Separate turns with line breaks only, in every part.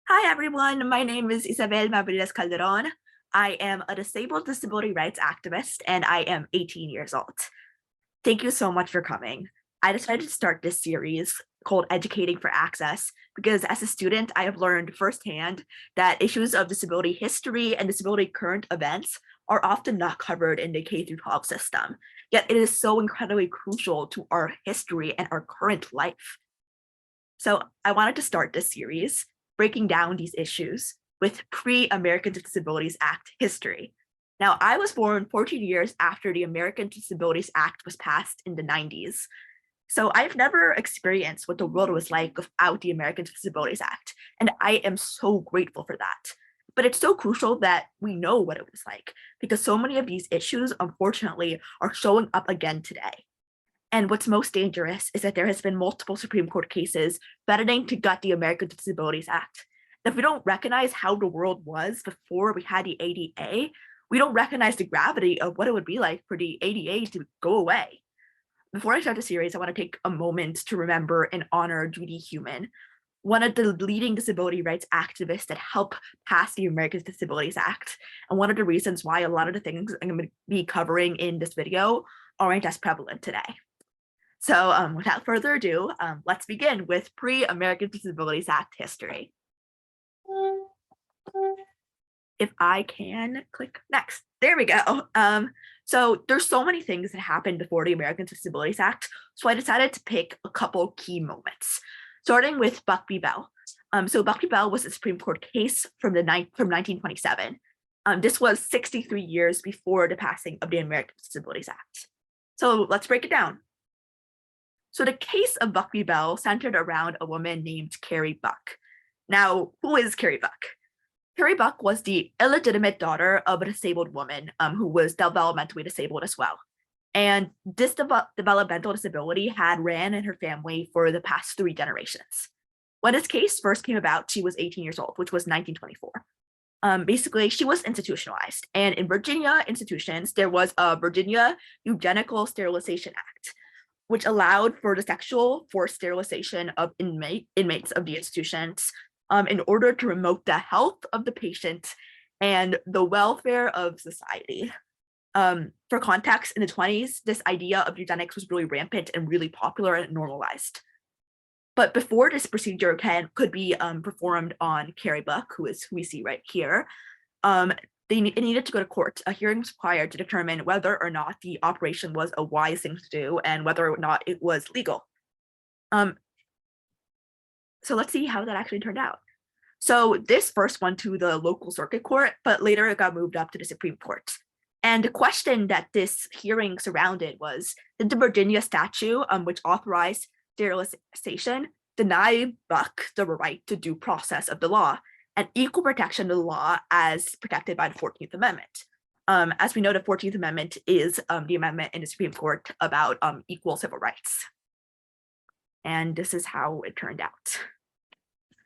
Hi, everyone. My name is Isabel Mavrides Calderon. I am a disabled disability rights activist, and I am 18 years old. Thank you so much for coming. I decided to start this series called Educating for Access because as a student, I have learned firsthand that issues of disability history and disability current events are often not covered in the K through 12 system. Yet it is so incredibly crucial to our history and our current life. So I wanted to start this series breaking down these issues with pre-American Disabilities Act history. Now, I was born 14 years after the American Disabilities Act was passed in the 90s. So I've never experienced what the world was like without the American Disabilities Act, and I am so grateful for that. But it's so crucial that we know what it was like because so many of these issues, unfortunately, are showing up again today. And what's most dangerous is that there has been multiple Supreme Court cases threatening to gut the American Disabilities Act. If we don't recognize how the world was before we had the ADA, we don't recognize the gravity of what it would be like for the ADA to go away. Before I start the series, I want to take a moment to remember and honor Judy Heumann, one of the leading disability rights activists that helped pass the Americans with Disabilities Act, and one of the reasons why a lot of the things I'm going to be covering in this video aren't as prevalent today. So without further ado, let's begin with pre-American Disabilities Act history. If I can click next, there we go. So there's so many things that happened before the Americans with Disabilities Act, so I decided to pick a couple key moments, starting with Buck v. Bell. So Buck v. Bell was a Supreme Court case from 1927. This was 63 years before the passing of the Americans with Disabilities Act. So let's break it down. So the case of Buck v. Bell centered around a woman named Carrie Buck. Now, who is Carrie Buck? Carrie Buck was the illegitimate daughter of a disabled woman who was developmentally disabled as well. And this developmental disability had ran in her family for the past 3 generations. When this case first came about, she was 18 years old, which was 1924. Basically, she was institutionalized. And in Virginia institutions, there was a Virginia Eugenical Sterilization Act, which allowed for the sexual forced sterilization of inmates of the institutions in order to promote the health of the patient and the welfare of society. For context, in the 20s, this idea of eugenics was really rampant and really popular and normalized. But before this procedure could be performed on Carrie Buck, who we see right here, it needed to go to court. A hearing was required to determine whether or not the operation was a wise thing to do and whether or not it was legal. So let's see how that actually turned out. So this first went to the local circuit court, but later it got moved up to the Supreme Court. And the question that this hearing surrounded was, did the Virginia statute, which authorized sterilization, deny Buck the right to due process of the law and equal protection of the law as protected by the 14th Amendment? As we know, the 14th Amendment is the amendment in the Supreme Court about equal civil rights. And this is how it turned out.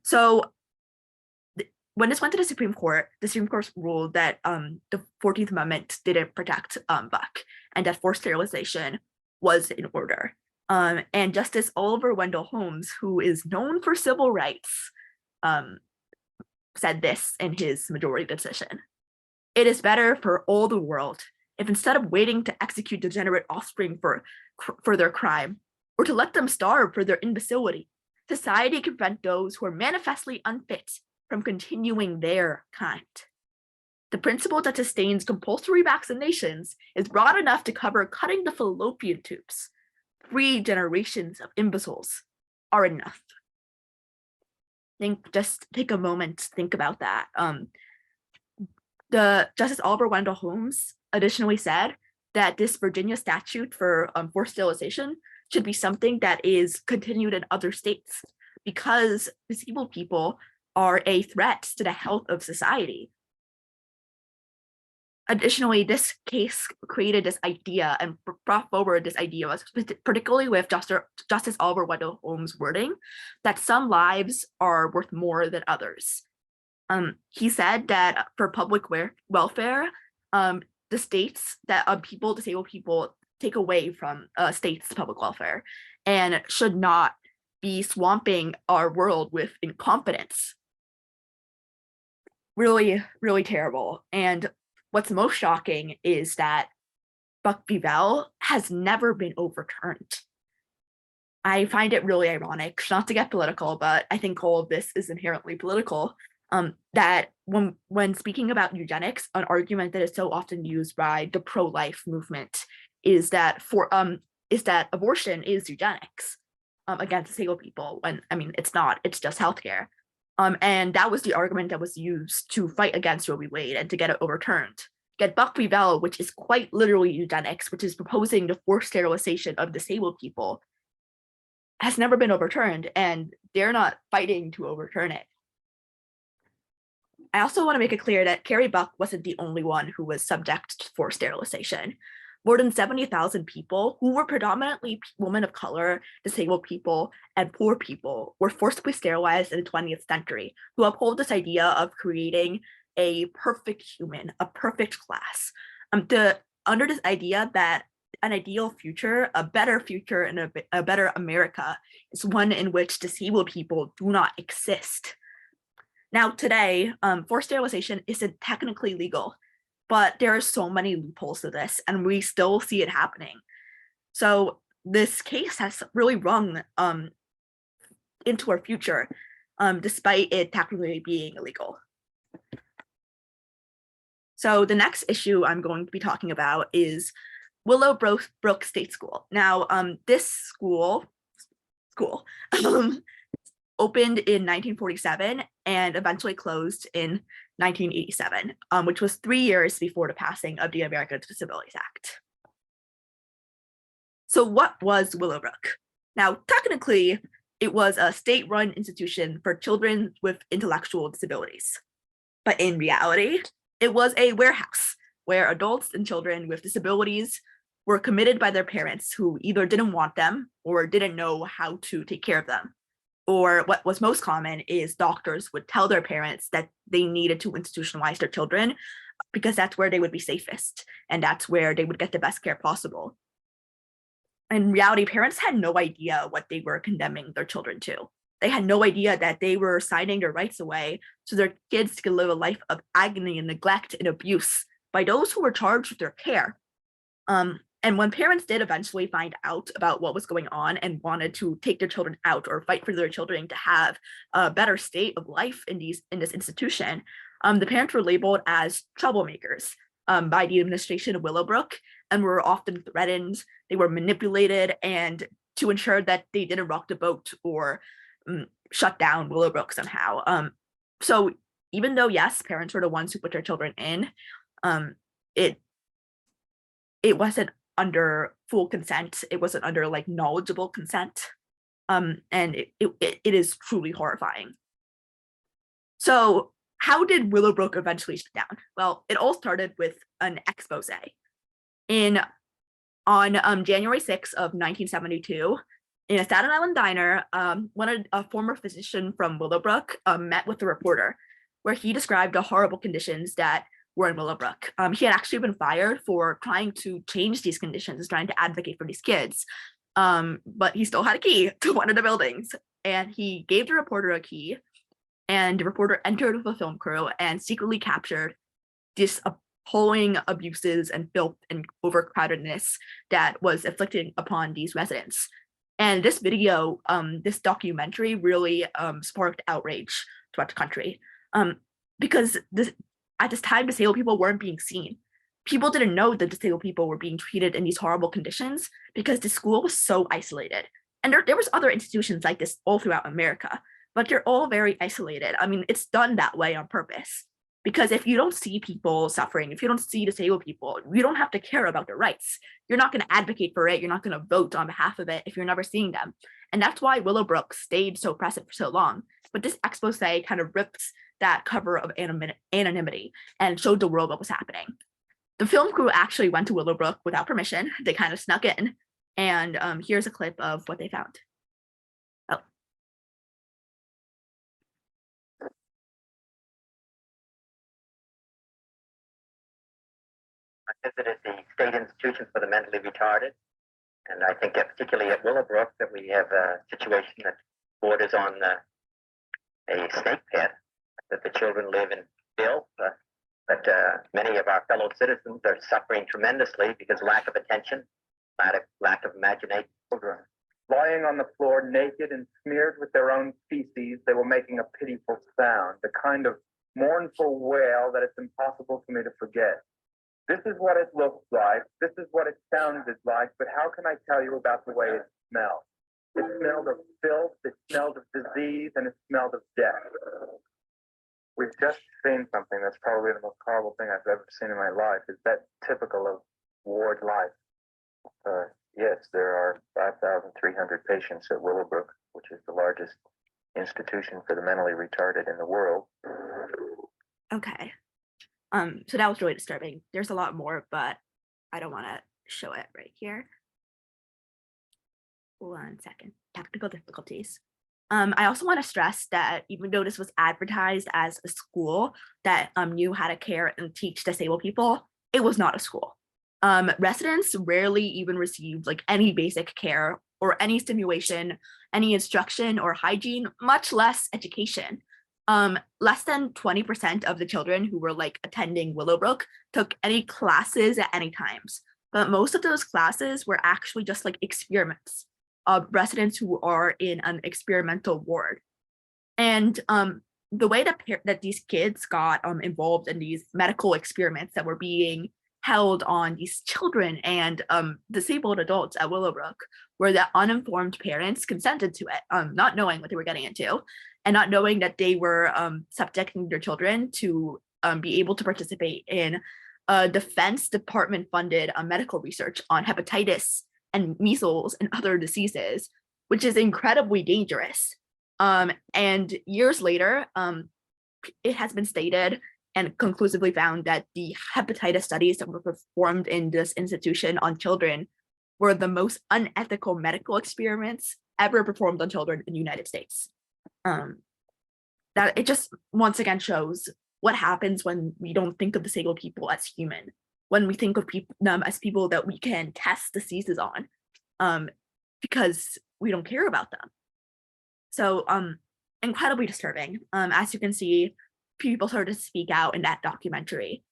So when this went to the Supreme Court ruled that the 14th Amendment didn't protect Buck and that forced sterilization was in order. And Justice Oliver Wendell Holmes, who is known for civil rights, said this in his majority decision. It is better for all the world if instead of waiting to execute degenerate offspring for their crime, or to let them starve for their imbecility, society can prevent those who are manifestly unfit from continuing their kind. The principle that sustains compulsory vaccinations is broad enough to cover cutting the fallopian tubes. 3 generations of imbeciles are enough. Just take a moment to think about that. The Justice Oliver Wendell Holmes additionally said that this Virginia statute for forced sterilization should be something that is continued in other states because disabled people are a threat to the health of society. Additionally, this case created this idea and brought forward this idea, particularly with Justice Oliver Wendell Holmes' wording, that some lives are worth more than others. He said that for public welfare, the states that disabled people take away from states' public welfare and should not be swamping our world with incompetence. really, really terrible. And what's most shocking is that Buck v. Bell has never been overturned. I find it really ironic, not to get political, but I think all of this is inherently political. That when speaking about eugenics, an argument that is so often used by the pro-life movement is that abortion is eugenics against disabled people. When I mean it's not; it's just healthcare. And that was the argument that was used to fight against Roe v. Wade and to get it overturned. Get Buck v. Bell, which is quite literally eugenics, which is proposing the forced sterilization of disabled people, has never been overturned, and they're not fighting to overturn it. I also want to make it clear that Carrie Buck wasn't the only one who was subject to forced sterilization. More than 70,000 people, who were predominantly women of color, disabled people, and poor people, were forcibly sterilized in the 20th century to uphold this idea of creating a perfect human, a perfect class. Under this idea that an ideal future, a better future, and a better America is one in which disabled people do not exist. Now, today, forced sterilization isn't technically legal, but there are so many loopholes to this, and we still see it happening. So this case has really rung into our future, despite it technically being illegal. So the next issue I'm going to be talking about is Willowbrook State School. Now, this school opened in 1947 and eventually closed in 1987, which was 3 years before the passing of the Americans with Disabilities Act. So what was Willowbrook? Now, technically, it was a state-run institution for children with intellectual disabilities. But in reality, it was a warehouse where adults and children with disabilities were committed by their parents who either didn't want them or didn't know how to take care of them. Or what was most common is doctors would tell their parents that they needed to institutionalize their children because that's where they would be safest and that's where they would get the best care possible. In reality, parents had no idea what they were condemning their children to. They had no idea that they were signing their rights away so their kids could live a life of agony and neglect and abuse by those who were charged with their care. And when parents did eventually find out about what was going on and wanted to take their children out or fight for their children to have a better state of life in this institution, the parents were labeled as troublemakers by the administration of Willowbrook and were often threatened. They were manipulated and to ensure that they didn't rock the boat or shut down Willowbrook somehow. So even though, yes, parents were the ones who put their children in, it wasn't under full consent. It wasn't under like knowledgeable consent. And it is truly horrifying. So how did Willowbrook eventually shut down? Well, it all started with an expose. On January 6th of 1972, in a Staten Island diner, a former physician from Willowbrook met with a reporter where he described the horrible conditions that were in Willowbrook. He had actually been fired for trying to change these conditions, trying to advocate for these kids. But he still had a key to one of the buildings. And he gave the reporter a key, and the reporter entered with a film crew and secretly captured this appalling abuses and filth and overcrowdedness that was inflicted upon these residents. And this video, this documentary really sparked outrage throughout the country because at this time, disabled people weren't being seen. People didn't know that disabled people were being treated in these horrible conditions because the school was so isolated. And there was other institutions like this all throughout America, but they're all very isolated. I mean, it's done that way on purpose. Because if you don't see people suffering, if you don't see disabled people, you don't have to care about their rights. You're not going to advocate for it. You're not going to vote on behalf of it if you're never seeing them. And that's why Willowbrook stayed so oppressive for so long. But this expose kind of rips that cover of anonymity and showed the world what was happening. The film crew actually went to Willowbrook without permission. They kind of snuck in. And here's a clip of what they found.
I visited the State Institution for the Mentally Retarded, and I think that particularly at Willowbrook that we have a situation that borders on a snake pit, that the children live in still, but many of our fellow citizens are suffering tremendously because lack of attention, lack of imagination.
Children lying on the floor naked and smeared with their own feces, they were making a pitiful sound, the kind of mournful wail that it's impossible for me to forget. This is what it looked like, this is what it sounded like, but how can I tell you about the way it smelled? It smelled of filth, it smelled of disease, and it smelled of death. We've just seen something that's probably the most horrible thing I've ever seen in my life. Is that typical of ward life? Yes, there are 5,300 patients at Willowbrook, which is the largest institution for the mentally retarded in the world.
Okay. So that was really disturbing. There's a lot more, but I don't want to show it right here. 1 second. Technical difficulties. I also want to stress that even though this was advertised as a school that knew how to care and teach disabled people, it was not a school. Residents rarely even received like any basic care or any stimulation, any instruction or hygiene, much less education. Less than 20% of the children who were like attending Willowbrook took any classes at any times, but most of those classes were actually just like experiments of residents who are in an experimental ward. And the way that these kids got involved in these medical experiments that were being held on these children and disabled adults at Willowbrook were that uninformed parents consented to it, not knowing what they were getting into and not knowing that they were subjecting their children to be able to participate in Defense Department funded medical research on hepatitis and measles and other diseases, which is incredibly dangerous. And years later, it has been stated and conclusively found that the hepatitis studies that were performed in this institution on children were the most unethical medical experiments ever performed on children in the United States. That it just once again shows what happens when we don't think of disabled people as human, when we think of them as people that we can test diseases on, because we don't care about them. So incredibly disturbing. As you can see, people started to speak out in that documentary.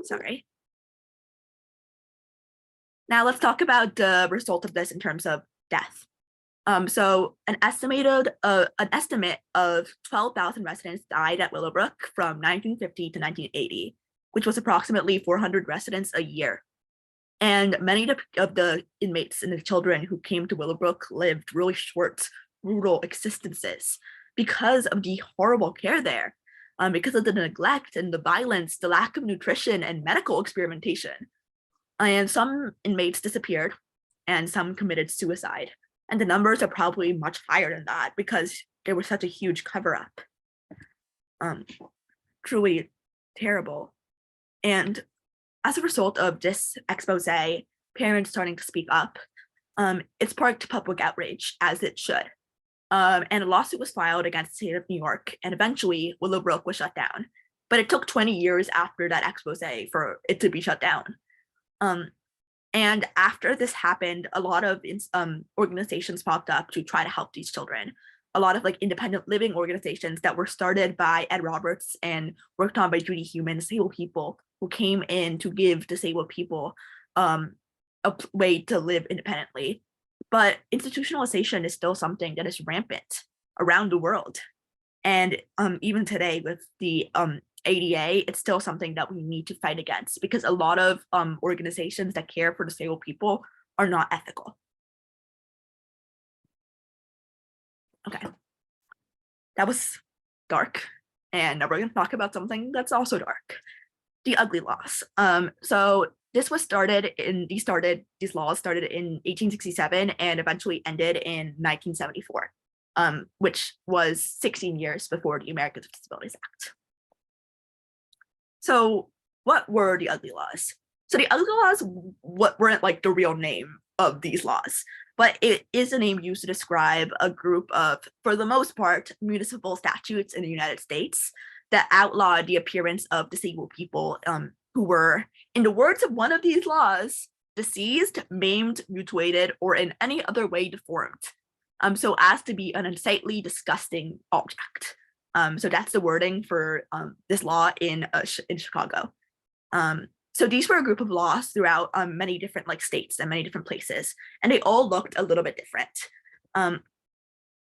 Sorry. Now let's talk about the result of this in terms of death. So an estimate of 12,000 residents died at Willowbrook from 1950 to 1980, which was approximately 400 residents a year. And many of the inmates and the children who came to Willowbrook lived really short, brutal existences because of the horrible care there, because of the neglect and the violence, the lack of nutrition and medical experimentation. And some inmates disappeared and some committed suicide. And the numbers are probably much higher than that because there was such a huge cover-up. Truly terrible. And as a result of this expose, parents starting to speak up, it sparked public outrage, as it should. And a lawsuit was filed against the state of New York, and eventually Willowbrook was shut down. But it took 20 years after that expose for it to be shut down. And after this happened, a lot of organizations popped up to try to help these children. A lot of like independent living organizations that were started by Ed Roberts and worked on by Judy Heumann, disabled people who came in to give disabled people a way to live independently. But institutionalization is still something that is rampant around the world. And even today with the ADA, it's still something that we need to fight against because a lot of organizations that care for disabled people are not ethical. Okay, that was dark. And now we're going to talk about something that's also dark, the ugly laws. So this was these laws started in 1867 and eventually ended in 1974, which was 16 years before the Americans with Disabilities Act. So what were the ugly laws? So the ugly laws weren't like the real name of these laws, but it is a name used to describe a group of, for the most part, municipal statutes in the United States that outlawed the appearance of disabled people who were, in the words of one of these laws, diseased, maimed, mutilated, or in any other way deformed. so as to be an unsightly, disgusting object. So that's the wording for this law in Chicago. So these were a group of laws throughout many different states and many different places, and they all looked a little bit different.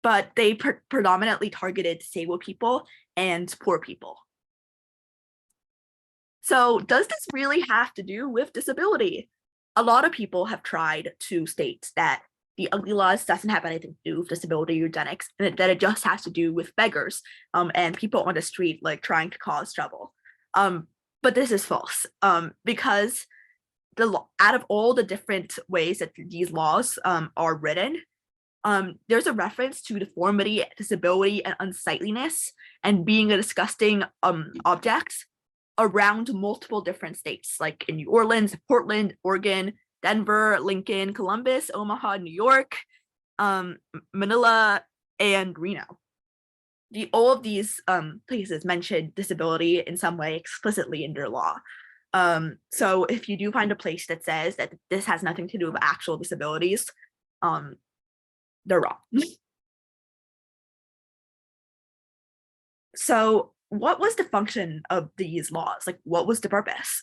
But they predominantly targeted disabled people and poor people. So does this really have to do with disability? A lot of people have tried to state that the ugly laws doesn't have anything to do with disability eugenics, and that it just has to do with beggars and people on the street trying to cause trouble. But this is false, because out of all the different ways that these laws are written, there's a reference to deformity, disability, and unsightliness, and being a disgusting object around multiple different states, like in New Orleans, Portland, Oregon, Denver, Lincoln, Columbus, Omaha, New York, Manila, and Reno. All of these places mention disability in some way explicitly in their law. So if you do find a place that says that this has nothing to do with actual disabilities, they're wrong. So what was the function of these laws? What was the purpose?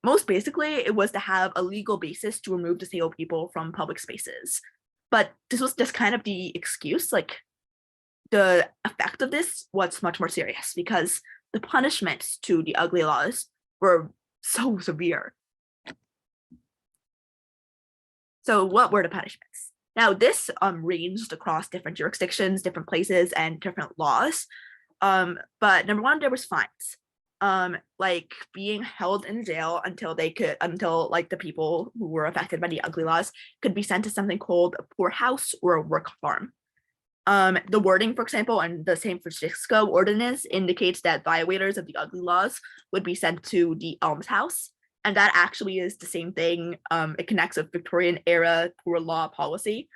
Most basically, it was to have a legal basis to remove disabled people from public spaces. But this was just kind of the excuse. The effect of this was much more serious, because the punishments to the ugly laws were so severe. So what were the punishments? Now, this ranged across different jurisdictions, different places, and different laws. But number one, there was fines, being held in jail until the people who were affected by the ugly laws could be sent to something called a poorhouse or a work farm. The wording, for example, in the San Francisco ordinance indicates that violators of the ugly laws would be sent to the almshouse, and that actually is the same thing. It connects with Victorian era poor law policy.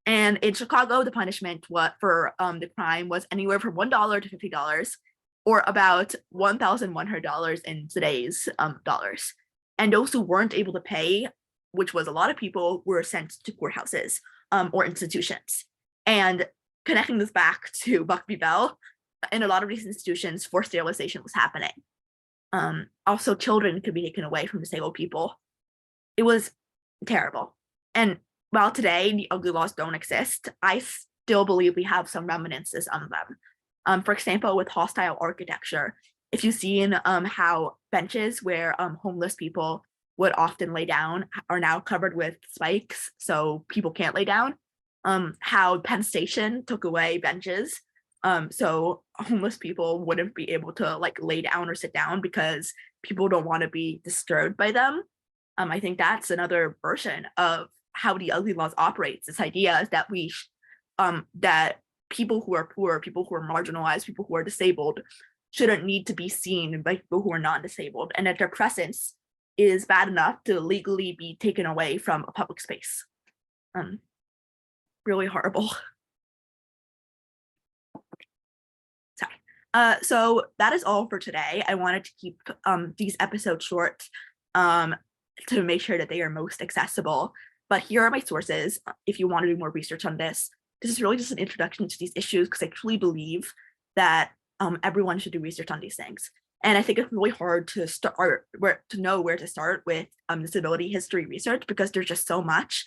And in Chicago, the punishment for the crime was anywhere from $1 to $50, or about $1,100 in today's dollars. And those who weren't able to pay, which was a lot of people, were sent to courthouses or institutions. And connecting this back to Buck v. Bell, in a lot of these institutions, forced sterilization was happening. Also, children could be taken away from disabled people. It was terrible. And while today the ugly laws don't exist, I still believe we have some reminiscences of them. For example, with hostile architecture, if you've seen how benches where homeless people would often lay down are now covered with spikes so people can't lay down, how Penn Station took away benches so homeless people wouldn't be able to lay down or sit down because people don't want to be disturbed by them. I think that's another version of how the ugly laws operates. This idea is that that people who are poor, people who are marginalized, people who are disabled shouldn't need to be seen by people who are non-disabled, and that their presence is bad enough to legally be taken away from a public space. Really horrible. Sorry. So that is all for today. I wanted to keep these episodes short to make sure that they are most accessible. But here are my sources if you want to do more research on this. This is really just an introduction to these issues because I truly believe that everyone should do research on these things. And I think it's really hard to know where to start with disability history research because there's just so much.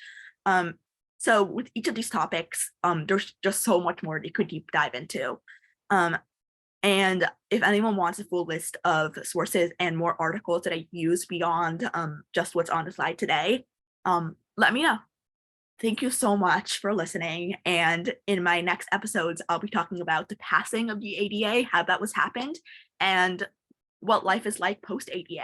So with each of these topics, there's just so much more they could deep dive into. And if anyone wants a full list of sources and more articles that I use beyond just what's on the slide today, let me know. Thank you so much for listening. And in my next episodes, I'll be talking about the passing of the ADA, how that was happened, and what life is like post-ADA.